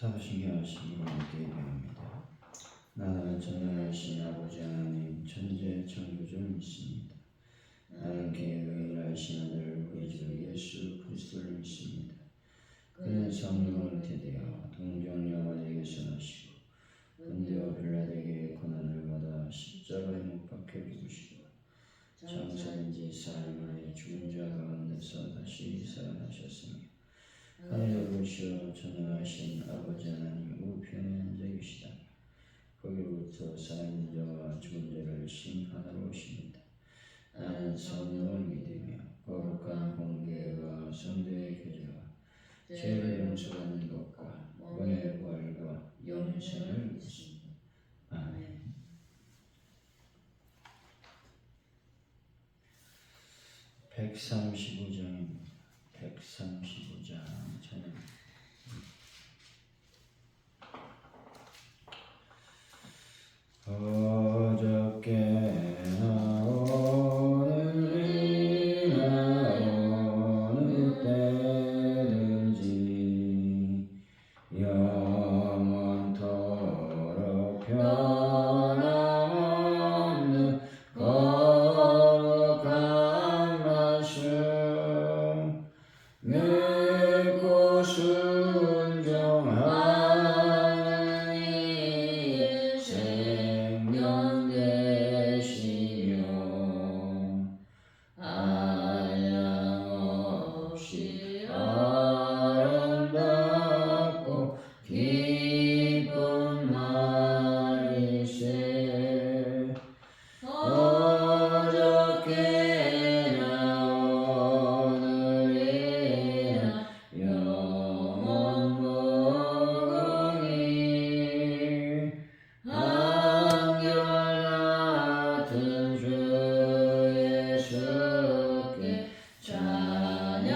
사부신경하시기로 기도합니다. 나는 전능하신 아버지 하나님 천재 창조주이십니다. 나는 계획하신 아들 우리 주 예수 그리스도를 믿습니다. 그는 성령으로 잉태되어 동정녀마리에게서 나시고 본디오 빌라에게 고난을 받아 십자가에 못 박혀 죽으시고 장사된 지 사흘 만에 죽은 자 가운데서 다시 살아나셨으며 하늘에 오르시어 전능하신 아버지 하나님 우편에 앉아 계시다니 거기로부터 살아있는 자와 죽은 자를 심판하러 오십니다. 나는 성령을 믿으며 거룩한 공교회와 성도의 교제와 죄를 용서받는 것과 몸의 부활과 영생을 믿습니다. 아멘. (135장입니다) 135장 저는 어저께나 오늘이나 어느 때든지 영원토록 변함없는 거룩한 말씀 늙고 순종하는 이 생명 되시며 한량없이 아름답고 기쁜 말일세. 어저께나 오늘이나 영원 무궁히 한결같은 주 예수께 찬양합니다.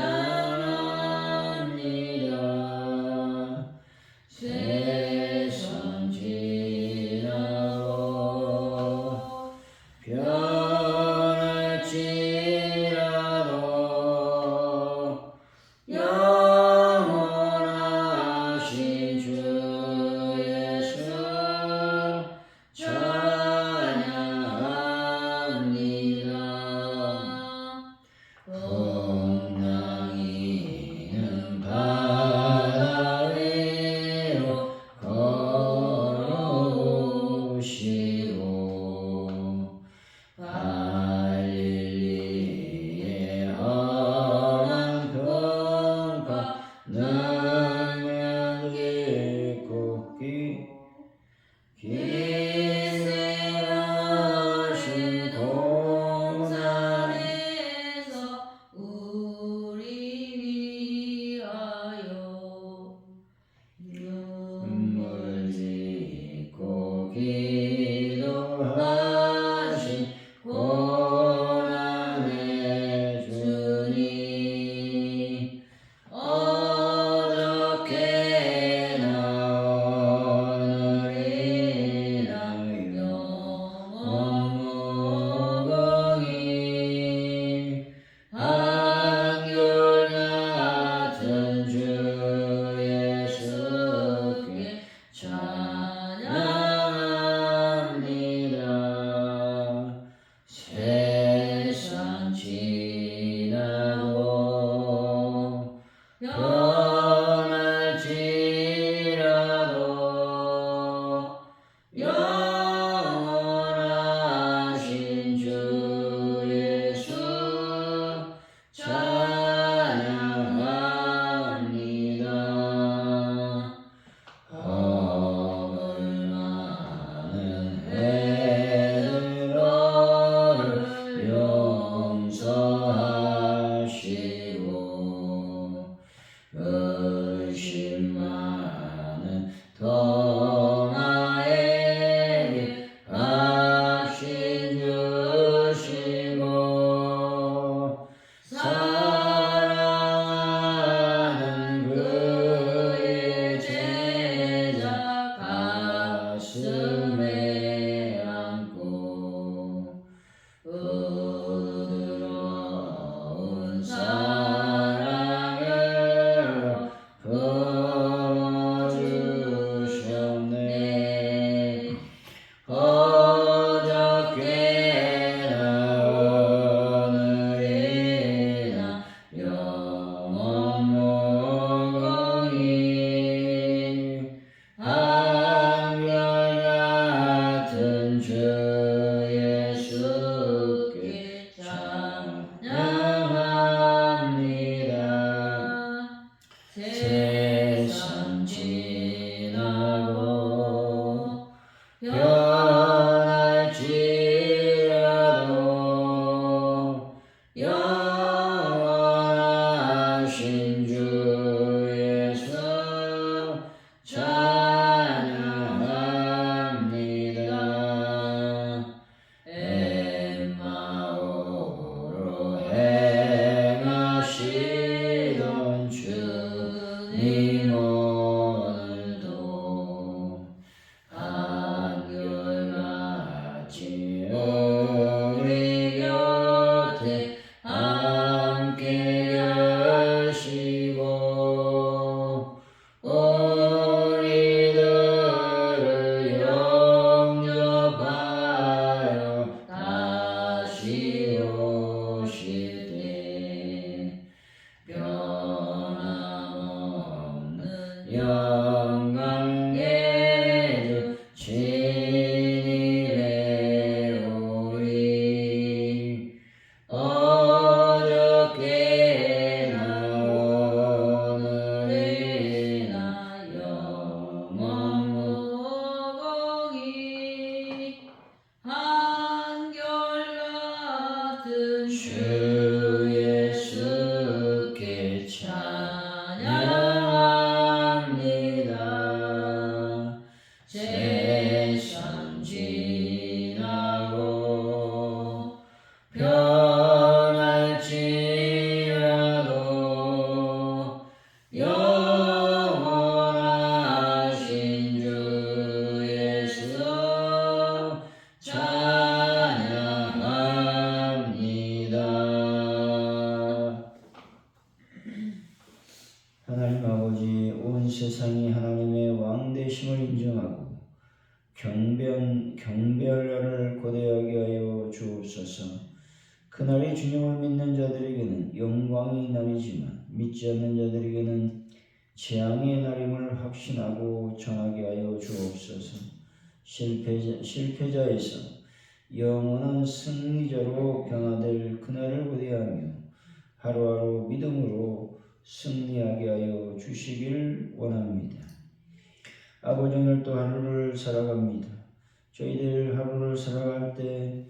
예수 찬양합니다. 엠마오로 행하시던 주님 오늘도 한결같이 우리 곁에 함께 계시고 우리들을 영접하여 다시 오실 때 변함없는 영광의 주 진입해 오리. 어저께나 오늘이나 영원 무궁히 한결같은 주 예수께 찬양합니다. 세상 지나고 변할지라도 영원하신 주 예수 찬양합니다. 하나님 아버지, 온 세상이 하나님의 왕되심을 인정하고 경배하를 고대하게 하여 주옵소서. 그날이 주님을 믿는 자들에게는 영광의 날이지만 믿지 않는 자들에게는 재앙의 날임을 확신하고 전하게 하여 주옵소서. 실패자에서 영원한 승리자로 변화될 그날을 고대하며 하루하루 믿음으로 승리하게 하여 주시길 원합니다. 아버지, 오늘 또 하루를 살아갑니다. 저희들 하루를 살아갈 때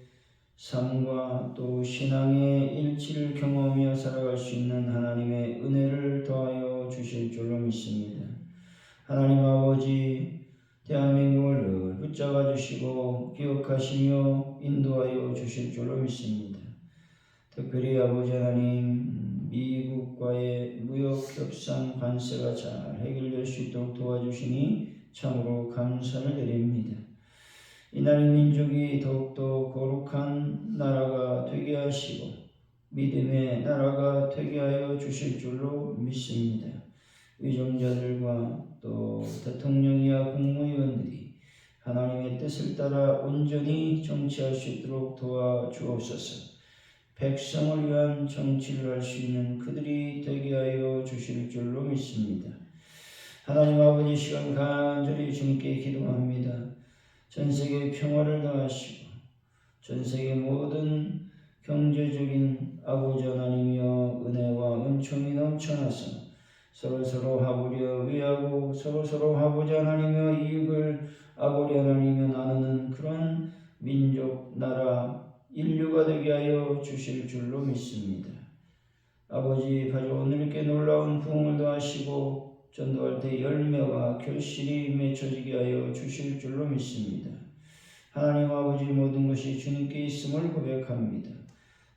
삶과 또 신앙의 일치를 경험하며 살아갈 수 있는 하나님의 은혜를 더하여 주실 줄로 믿습니다. 하나님 아버지, 대한민국을 붙잡아 주시고 기억하시며 인도하여 주실 줄로 믿습니다. 특별히 아버지 하나님, 미국과의 무역 협상 관세가 잘 해결될 수 있도록 도와주시니 참으로 감사를 드립니다. 이날 민족이 더욱더 거룩한 나라가 되게 하시고 믿음의 나라가 되게 하여 주실 줄로 믿습니다. 위정자들과 또 대통령이야 국무위원들이 하나님의 뜻을 따라 온전히 정치할 수 있도록 도와주옵소서. 백성을 위한 정치를 할 수 있는 그들이 되게 하여 주실 줄로 믿습니다. 하나님 아버지, 시간 간절히 주님께 기도합니다. 전 세계에 평화를 더하시고 전 세계 모든 경제적인 아버지 하나님이여 은혜와 은총이 넘쳐나서 서로 화보려 위하고 서로 아버지 하나님이여 이익을 아버지 하나님이여 나누는 그런 민족, 나라, 인류가 되게 하여 주실 줄로 믿습니다. 아버지, 바로 오늘 이렇게 놀라운 부흥을 더하시고 전도할 때 열매와 결실이 맺혀지게 하여 주실 줄로 믿습니다. 하나님 아버지, 모든 것이 주님께 있음을 고백합니다.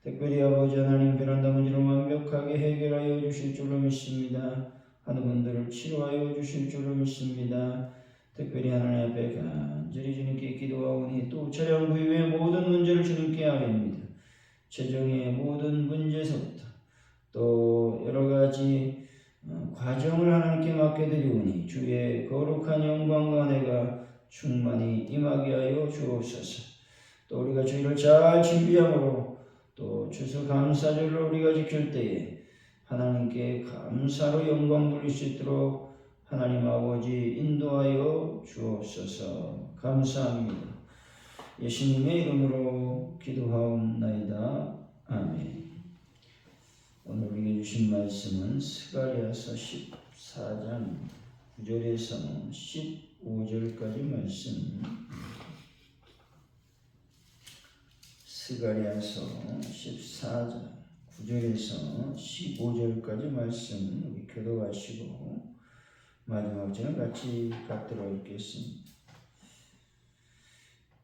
특별히 아버지 하나님, 베란다 문제를 완벽하게 해결하여 주실 줄로 믿습니다. 하는 분들을 치료하여 주실 줄로 믿습니다. 특별히 하나님 앞에 간절히 주님께 기도하오니 또 차량 부위의 모든 문제를 주님께 아뢰옵니다. 재정의 모든 문제서부터 또 여러 가지 과정을 하나님께 맡겨드리오니 주의 거룩한 영광과 은혜가 충만히 임하게 하여 주옵소서. 또 우리가 주의를 잘 준비함으로 또 추수감사절로 우리가 지킬 때에 하나님께 감사로 영광 돌릴 수 있도록 하나님 아버지 인도하여 주옵소서. 감사합니다. 예수님의 이름으로 기도하옵나이다. 아멘. 오늘 우리에게 주신 말씀은 스가랴서 14장 9절에서 15절까지 말씀. 스가랴서 14장 9절에서 15절까지 말씀 우리 교도하시고 마지막 절은 같이 갖들어 읽겠습니다.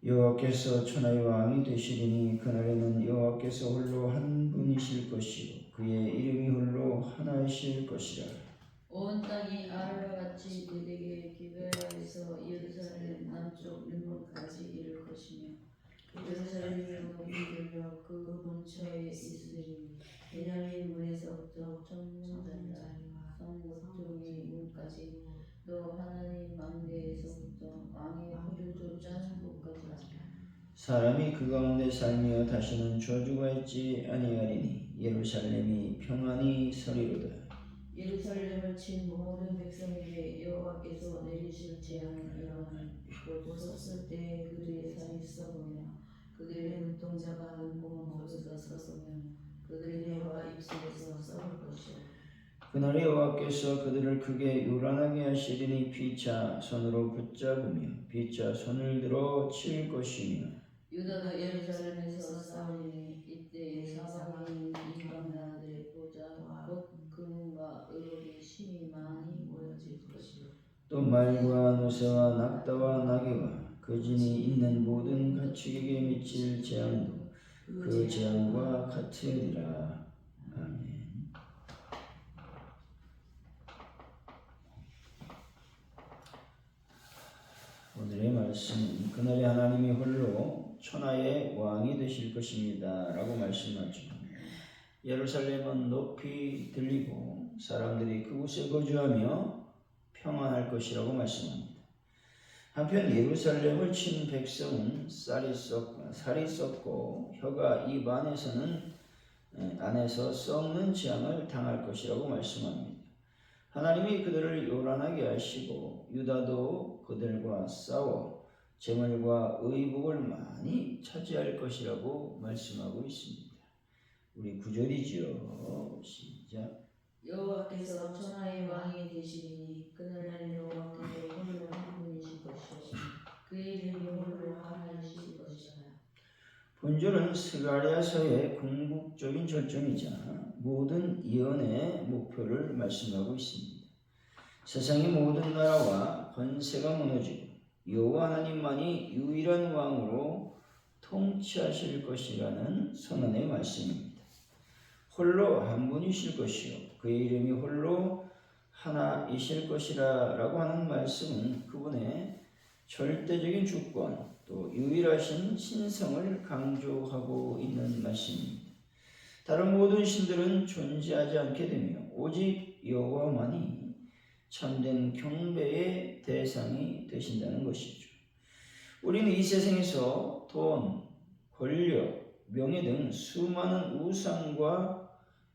여호와께서 천하의 왕이 되시리니 그날에는 여호와께서 홀로 한 분이실 것이요 그의 이름이 홀로 하나이실 것이라. 온 땅이 아르바 같이 그에게 기브야에서 예루살렘 남쪽 눈먼까지 이를 것이며 예루살렘이 높이 들려 그 근처에 있으리니 베냐민 문에서부터 천문자리와 성읍중의 문까지 또 하나님 망대에서부터 왕의 포도주 짜는 곳까지 사람이 그 가운데 살며 다시는 저주가 있지 아니하리니 예루살렘이 평안히 서리로다. 예루살렘을 친 모든 백성에게 여호와께서 내리실 재앙은 이러하니 곧 섰을 때 그들의 살이 썩으며 그들의 눈동자가 눈구멍 속에서 썩으며 그들의 혀가 입술에서 썩을 것이요 그날에 여호와께서 그들을 크게 요란하게 하시리니 피차 손으로 붙잡으며 피차 손을 들어 칠 것이며 유다도 예루살렘에서 싸우니 이때 사방에 있는 이방 나라들의 보좌 곧 금과 의복이 심히 많이 모여질 것이요 또 말과 노새와 낙타와 나귀와 거진이 있는 모든 가축에게 미칠 재앙도 그 재앙과 같으리라. 아멘. 오늘의 말씀은 그날에 하나님이 홀로 천하의 왕이 되실 것입니다 라고 말씀하죠. 예루살렘은 높이 들리고 사람들이 그곳에 거주하며 평안할 것이라고 말씀합니다. 한편 예루살렘을 친 백성은 살이 썩고 혀가 입 안에서 썩는 재앙을 당할 것이라고 말씀합니다. 하나님이 그들을 요란하게 하시고 유다도 그들과 싸워 재물과 의복을 많이 차지할 것이라고 말씀하고 있습니다. 우리 9절이죠. 시작. 여호와께서 천하의 왕이 되시리니 그날에는 여호와께서 홀로 한 분이실 것이요 그의 이름이 홀로 하나이실 것이라. 본절은 스가랴서의 궁극적인 절정이자 모든 예언의 목표를 말씀하고 있습니다. 세상의 모든 나라와 권세가 무너지고 여호와 하나님만이 유일한 왕으로 통치하실 것이라는 선언의 말씀입니다. 홀로 한 분이실 것이요 그의 이름이 홀로 하나이실 것이라 라고 하는 말씀은 그분의 절대적인 주권 또 유일하신 신성을 강조하고 있는 말씀입니다. 다른 모든 신들은 존재하지 않게 되며 오직 여호와만이 참된 경배의 대상이 되신다는 것이죠. 우리는 이 세상에서 돈, 권력, 명예 등 수많은 우상과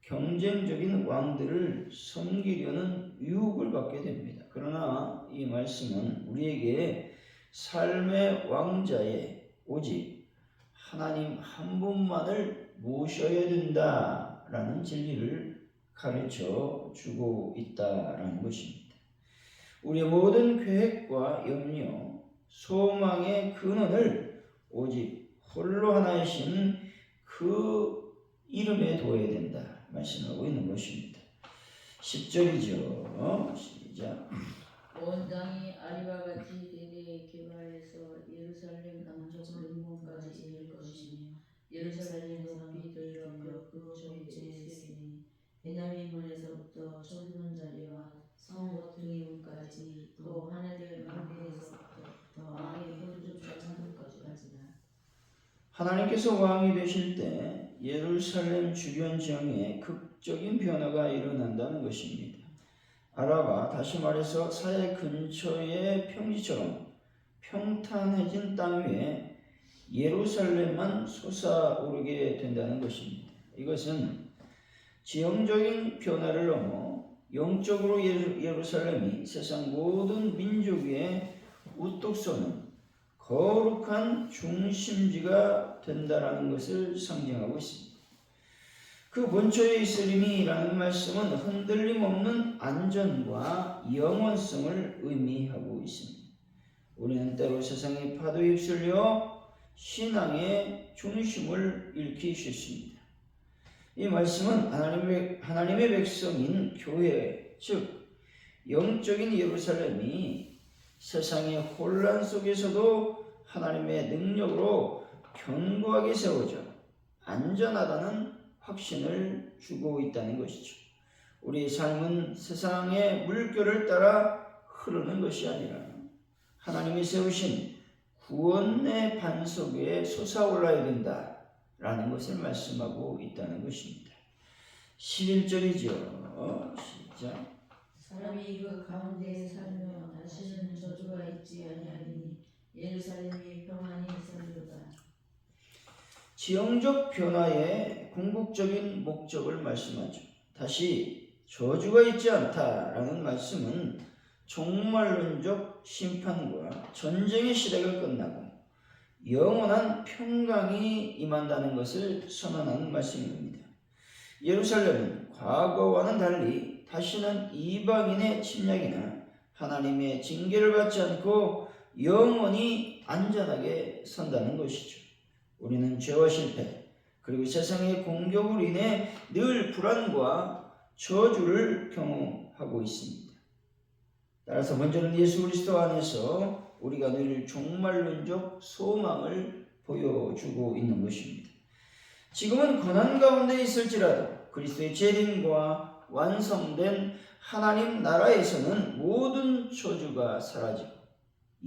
경쟁적인 왕들을 섬기려는 유혹을 받게 됩니다. 그러나 이 말씀은 우리에게 삶의 왕자에 오직 하나님 한 분만을 모셔야 된다라는 진리를 가르쳐 주고 있다라는 것입니다. 우리의 모든 계획과 염려, 소망의 근원을 오직 홀로 하나이신 그 이름에 둬야 된다 말씀하고 있는 것입니다. 10절이죠. 시작. 온 땅이 아리바 같이 대대에 개발해서 예루살렘 남쪽 눈먼까지 이를 것이며 예루살렘이 높이 들려 그 근처에 있으리니 베냐민 문에서부터 천문자리와 성읍중의 문까지 또 하나님 망대에서부터 왕의 포도주 짜는 것까지라. 하나님께서 왕이 되실 때 예루살렘 주변 지형에 극적인 변화가 일어난다는 것입니다. 아라바, 다시 말해서 사해 근처의 평지처럼 평탄해진 땅 위에 예루살렘만 솟아오르게 된다는 것입니다. 이것은 지형적인 변화를 넘어 영적으로 예루살렘이 세상 모든 민족 위에 우뚝 서는 거룩한 중심지가 된다라는 것을 상징하고 있습니다. 그 본처에 있으리니라는 말씀은 흔들림 없는 안전과 영원성을 의미하고 있습니다. 우리는 때로 세상의 파도에 휩쓸려 신앙의 중심을 잃기 쉽습니다. 이 말씀은 하나님의 백성인 교회, 즉 영적인 예루살렘이 세상의 혼란 속에서도 하나님의 능력으로 견고하게 세워져 안전하다는 확신을 주고 있다는 것이죠. 우리의 삶은 세상의 물결을 따라 흐르는 것이 아니라 하나님이 세우신 구원의 반석 위에 솟아올라야 된다라는 것을 말씀하고 있다는 것입니다. 11절이죠. 시작. 사람이 그 가운데 살며 다시는 저주가 있지 아니하리니 예루살렘이 평안히 살리로다. 지형적 변화의 궁극적인 목적을 말씀하죠. 다시 저주가 있지 않다라는 말씀은 종말론적 심판과 전쟁의 시대가 끝나고 영원한 평강이 임한다는 것을 선언하는 말씀입니다. 예루살렘은 과거와는 달리 다시는 이방인의 침략이나 하나님의 징계를 받지 않고 영원히 안전하게 선다는 것이죠. 우리는 죄와 실패 그리고 세상의 공격으로 인해 늘 불안과 저주를 경험하고 있습니다. 따라서 먼저는 예수 그리스도 안에서 우리가 늘 종말론적 소망을 보여주고 있는 것입니다. 지금은 고난 가운데 있을지라도 그리스도의 재림과 완성된 하나님 나라에서는 모든 저주가 사라지고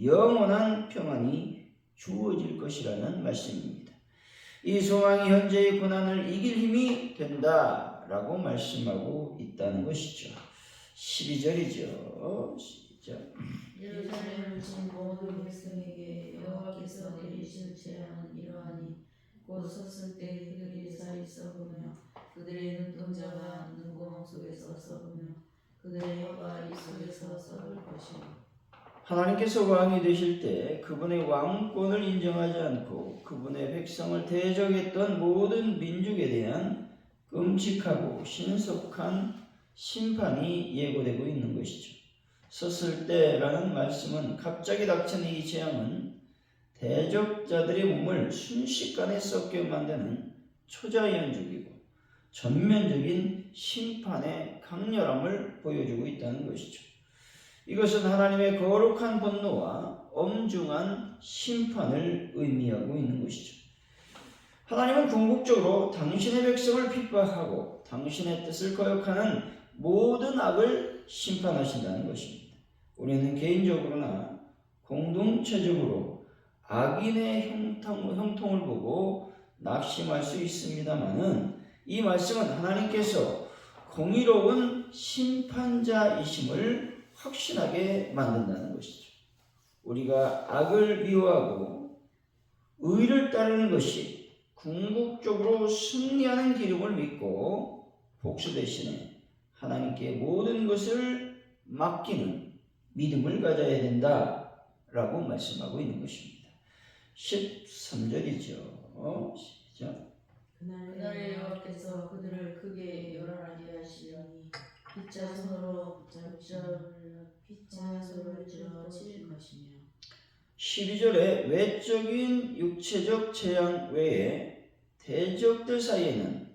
영원한 평안이 주어질 것이라는 말씀입니다. 이 소망이 현재의 고난을 이길 힘이 된다라고 말씀하고 있다는 것이죠. 12절이죠. 시작. 예루살렘을 친 모든 백성에게 여호와께서 내리실 재앙은 이러하니 곧 섰을 때 그들이 살이 썩으며 그들의 눈동자가 눈구멍 속에서 썩으며 그들의 혀가 입 속에서 썩을 것이요. 하나님께서 왕이 되실 때 그분의 왕권을 인정하지 않고 그분의 백성을 대적했던 모든 민족에 대한 끔찍하고 신속한 심판이 예고되고 있는 것이죠. 섰을 때라는 말씀은 갑자기 닥친 이 재앙은 대적자들의 몸을 순식간에 썩게 만드는 초자연적이고 전면적인 심판의 강렬함을 보여주고 있다는 것이죠. 이것은 하나님의 거룩한 분노와 엄중한 심판을 의미하고 있는 것이죠. 하나님은 궁극적으로 당신의 백성을 핍박하고 당신의 뜻을 거역하는 모든 악을 심판하신다는 것입니다. 우리는 개인적으로나 공동체적으로 악인의 형통을 보고 낙심할 수 있습니다만은 이 말씀은 하나님께서 공의로운 심판자이심을 확신하게 만든다는 것이죠. 우리가 악을 미워하고 의를 따르는 것이 궁극적으로 승리하는 기름을 믿고 복수 대신에 하나님께 모든 것을 맡기는 믿음을 가져야 된다라고 말씀하고 있는 것입니다. 13절이죠. 시작. 그날에 여호와께서 그들을 크게 열하게 하시리니 빗자손으로 빗자손을 찔러 칠 것이며 12절에 외적인 육체적 재앙 외에 대적들 사이에는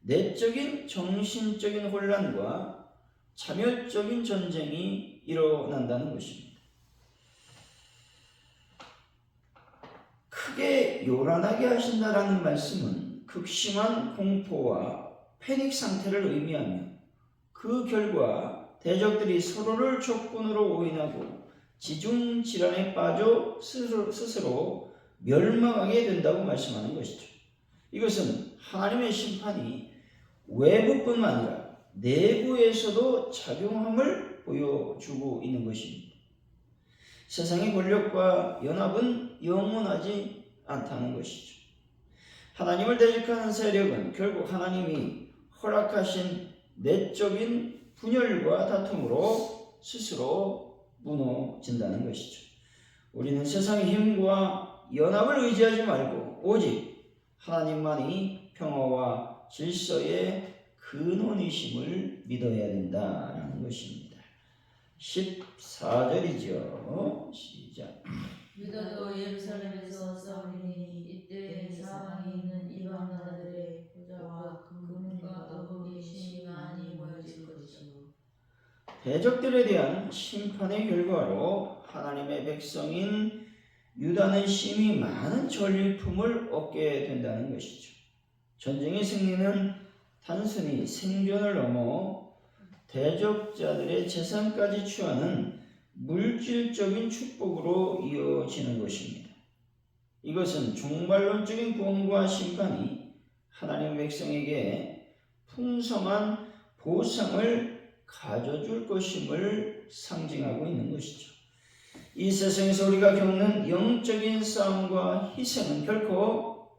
내적인 정신적인 혼란과 참여적인 전쟁이 일어난다는 것입니다. 크게 요란하게 하신다라는 말씀은 극심한 공포와 패닉 상태를 의미하며 그 결과 대적들이 서로를 적군으로 오인하고 지중질환에 빠져 스스로 멸망하게 된다고 말씀하는 것이죠. 이것은 하나님의 심판이 외부뿐만 아니라 내부에서도 작용함을 보여주고 있는 것입니다. 세상의 권력과 연합은 영원하지 않다는 것이죠. 하나님을 대적하는 세력은 결국 하나님이 허락하신 내적인 분열과 다툼으로 스스로 무너진다는 것이죠. 우리는 세상의 힘과 연합을 의지하지 말고 오직 하나님만이 평화와 질서의 근원이심을 믿어야 된다는 것입니다. 14절이죠. 시작. 유다도 예루살렘에서 싸우리니 이때 사방에 있는 이방 나라들의 부자와 금과 대적들에 대한 심판의 결과로 하나님의 백성인 유다는 심히 많은 전리품을 얻게 된다는 것이죠. 전쟁의 승리는 단순히 생존을 넘어 대적자들의 재산까지 취하는 물질적인 축복으로 이어지는 것입니다. 이것은 종말론적인 구원과 심판이 하나님 백성에게 풍성한 보상을 가져줄 것임을 상징하고 있는 것이죠. 이 세상에서 우리가 겪는 영적인 싸움과 희생은 결코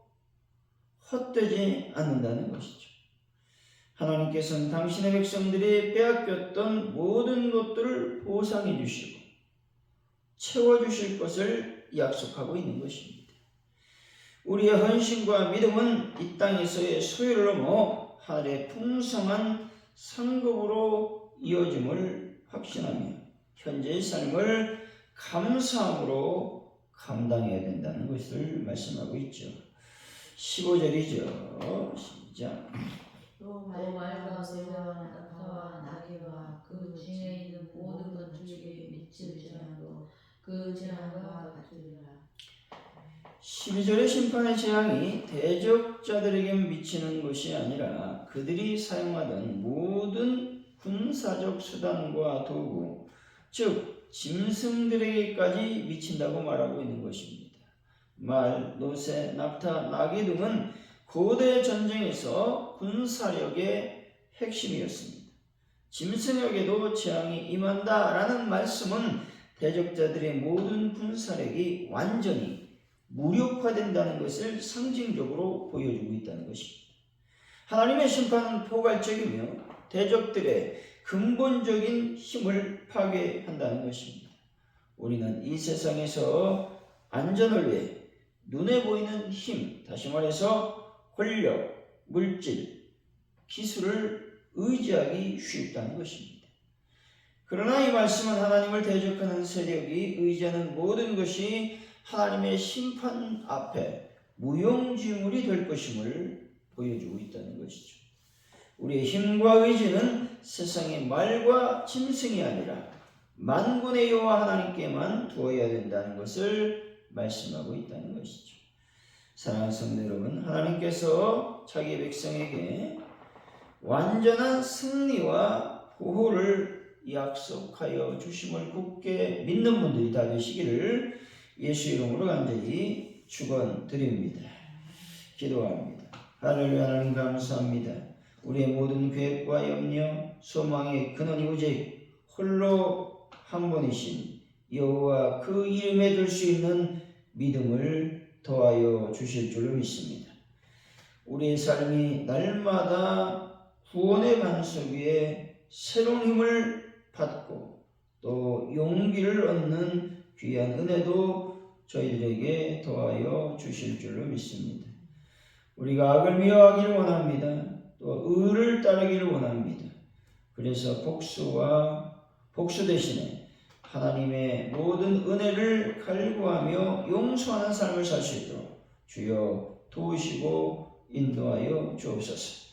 헛되지 않는다는 것이죠. 하나님께서는 당신의 백성들이 빼앗겼던 모든 것들을 보상해 주시고 채워주실 것을 약속하고 있는 것입니다. 우리의 헌신과 믿음은 이 땅에서의 소유를 넘어 하늘의 풍성한 상급으로 이어짐을 확신하며 현재의 삶을 감사함으로 감당해야 된다는 것을 말씀하고 있죠. 15절이죠. 시작. 또 말과 새와 낙타와 나귀와 그 중에 있는 모든 건축에 미칠 재앙도 그 재앙과 같으리라. 12절의 심판의 재앙이 대적자들에게 미치는 것이 아니라 그들이 사용하던 모든 군사적 수단과 도구, 즉 짐승들에게까지 미친다고 말하고 있는 것입니다. 말, 노새, 낙타, 나귀 등은 고대 전쟁에서 군사력의 핵심이었습니다. 짐승에게도 재앙이 임한다라는 말씀은 대적자들의 모든 군사력이 완전히 무력화된다는 것을 상징적으로 보여주고 있다는 것입니다. 하나님의 심판은 포괄적이며 대적들의 근본적인 힘을 파괴한다는 것입니다. 우리는 이 세상에서 안전을 위해 눈에 보이는 힘, 다시 말해서 권력, 물질, 기술을 의지하기 쉽다는 것입니다. 그러나 이 말씀은 하나님을 대적하는 세력이 의지하는 모든 것이 하나님의 심판 앞에 무용지물이 될 것임을 보여주고 있다는 것이죠. 우리의 힘과 의지는 세상의 말과 짐승이 아니라 만군의 여호와 하나님께만 두어야 된다는 것을 말씀하고 있다는 것이죠. 사랑하는 성도 여러분, 하나님께서 자기 백성에게 완전한 승리와 보호를 약속하여 주심을 굳게 믿는 분들이 다 되시기를 예수 이름으로 간절히 축원드립니다. 기도합니다. 할렐루야. 하나님 감사합니다. 우리의 모든 계획과 염려, 소망의 근원이 오직 홀로 한 분이신 여호와 그 이름에 들 수 있는 믿음을 더하여 주실 줄로 믿습니다. 우리의 삶이 날마다 구원의 반석 위에 새로운 힘을 받고 또 용기를 얻는 귀한 은혜도 저희들에게 더하여 주실 줄로 믿습니다. 우리가 악을 미워하기를 원합니다. 또 의를 따르기를 원합니다. 그래서 복수 대신에 하나님의 모든 은혜를 갈구하며 용서하는 삶을 살 수 있도록 주여 도우시고 인도하여 주옵소서.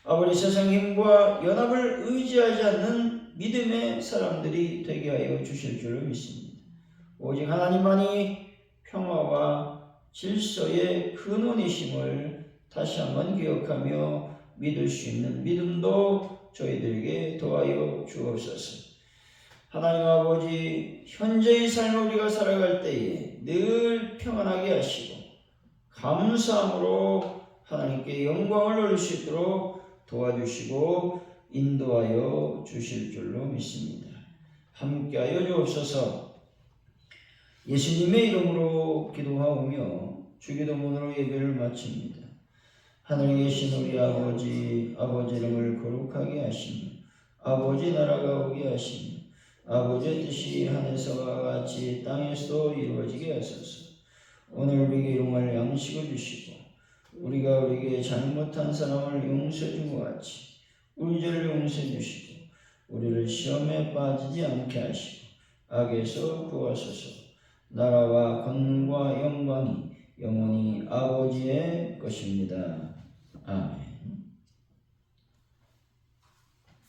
아버지, 세상 힘과 연합을 의지하지 않는 믿음의 사람들이 되게 하여 주실 줄로 믿습니다. 오직 하나님만이 평화와 질서의 근원이심을 다시 한번 기억하며 믿을 수 있는 믿음도 저희들에게 더하여 주옵소서. 하나님 아버지, 현재의 삶을 우리가 살아갈 때에 늘 평안하게 하시고 감사함으로 하나님께 영광을 돌릴 수 있도록 도와주시고 인도하여 주실 줄로 믿습니다. 함께하여 주옵소서. 예수님의 이름으로 기도하오며 주기도문으로 예배를 마칩니다. 하늘에 계신 우리 아버지 이름을 거룩하게 하시며 아버지 나라가 오게 하시며 아버지의 뜻이 하늘에서와 같이 땅에서도 이루어지게 하소서. 오늘 우리에게 일용할 양식을 주시고 우리가 우리에게 잘못한 사람을 용서해 준 것 같이 우리 죄를 용서해 주시고 우리를 시험에 빠지지 않게 하시고 악에서 구하소서. 나라와 권능과 영광이 영원히 아버지의 것입니다. 아멘.